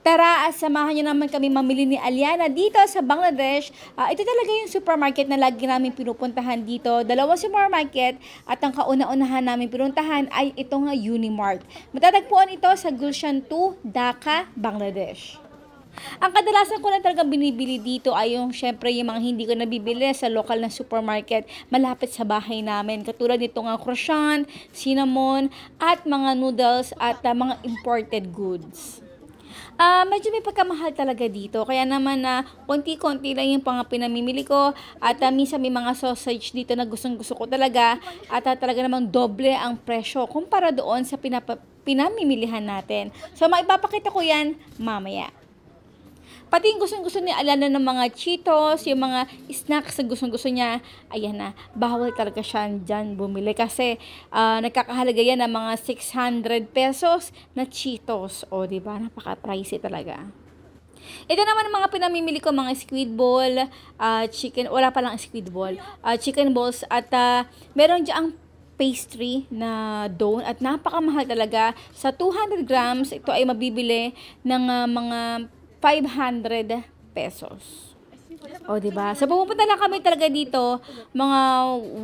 Tara, samahan niyo naman kami mamili ni Aliana dito sa Bangladesh. Ito talaga yung supermarket na lagi namin pinupuntahan dito. Dalawang supermarket at ang kauna-unahan namin pinuntahan ay itong Unimart. Matatagpuan ito sa Gulshan 2, Dhaka, Bangladesh. Ang kadalasan ko na talagang binibili dito ay yung syempre yung mga hindi ko nabibili sa local na supermarket malapit sa bahay namin. Katulad nito nga croissant, cinnamon, at mga noodles at mga imported goods. Medyo may pagkamahal talaga dito. Kaya naman na konti-konti lang yung mga pinamimili ko. At minsan may mga sausage dito na gustong-gusto ko talaga. At talaga namang doble ang presyo kumpara doon sa pinamimilihan natin. So maipapakita ko yan mamaya. Pati yung gustong-gusto ni Aliana ng mga Cheetos, yung mga snacks na gustong-gusto niya, ayan na, bawal talaga siya dyan bumili kasi nagkakahalaga yan ng mga 600 pesos na Cheetos. O, diba? Napaka-pricey talaga. Ito naman ang mga pinamimili ko, mga squid ball, chicken, wala pa lang squid ball, chicken balls, at meron dyang pastry na dough at napakamahal talaga. Sa 200 grams, ito ay mabibili ng mga 500 pesos. O, diba? So, pupunta lang kami talaga dito mga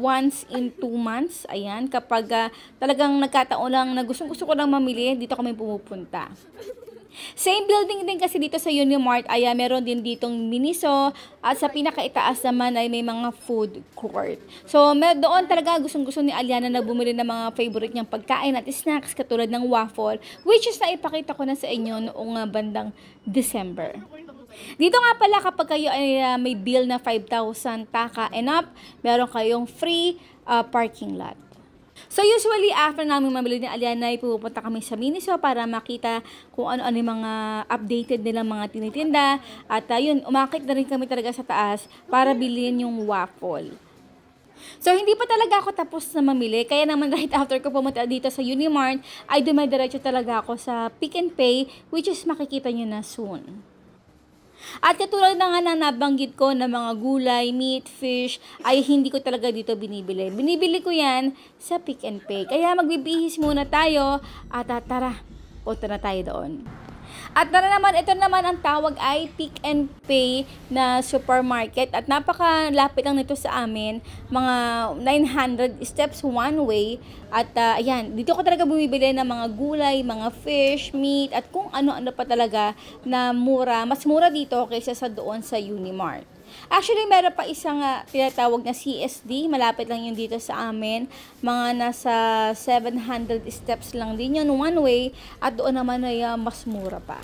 once in 2 months. Ayan, kapag talagang nagkataon lang na gusto ko lang mamili, dito kami pumupunta. Same building din kasi dito sa Unimart, ay meron din ditong Miniso at sa pinakaitaas naman ay may mga food court. So, doon talaga gustong-gusto ni Aliana na bumili ng mga favorite niyang pagkain at snacks katulad ng waffle, which is naipakita ko na sa inyo noong bandang December. Dito nga pala kapag kayo ay may bill na 5,000 taka and up, meron kayong free parking lot. So usually after namin mamili ni Aliana ay pupunta kami sa Miniso para makita kung ano-ano yung mga updated nilang mga tinitinda. At yun, umakit na rin kami talaga sa taas para bilhin yung waffle. So hindi pa talaga ako tapos na mamili, kaya naman right after ko pumunta dito sa Unimart ay dumadiretso talaga ako sa Pick n Pay, which is makikita nyo na soon. At katulad na nga na nabanggit ko na mga gulay, meat, fish, ay hindi ko talaga dito binibili. Binibili ko yan sa Pick n Pay. Kaya magbibihis muna tayo at tara, punta na tayo doon. At tara naman, ito naman ang tawag ay Pick n Pay na supermarket. At napakalapit lang nito sa amin, mga 900 steps one way. At ayan, dito ko talaga bumibili ng mga gulay, mga fish, meat, at kung ano-ano pa talaga na mura. Mas mura dito kaysa sa doon sa Unimart. Actually, meron pa isang tinatawag na CSD. Malapit lang yun dito sa amin. Mga nasa 700 steps lang din yun, one way. At doon naman ay mas mura pa.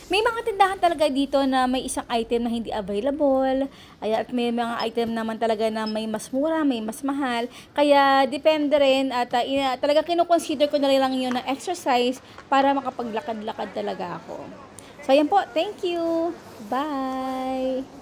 May mga tindahan talaga dito na may isang item na hindi available. At may mga item naman talaga na may mas mura, may mas mahal. Kaya depende rin at talaga kinukonsider ko na lang yun na exercise para makapaglakad-lakad talaga ako. So, ayan po. Thank you. Bye!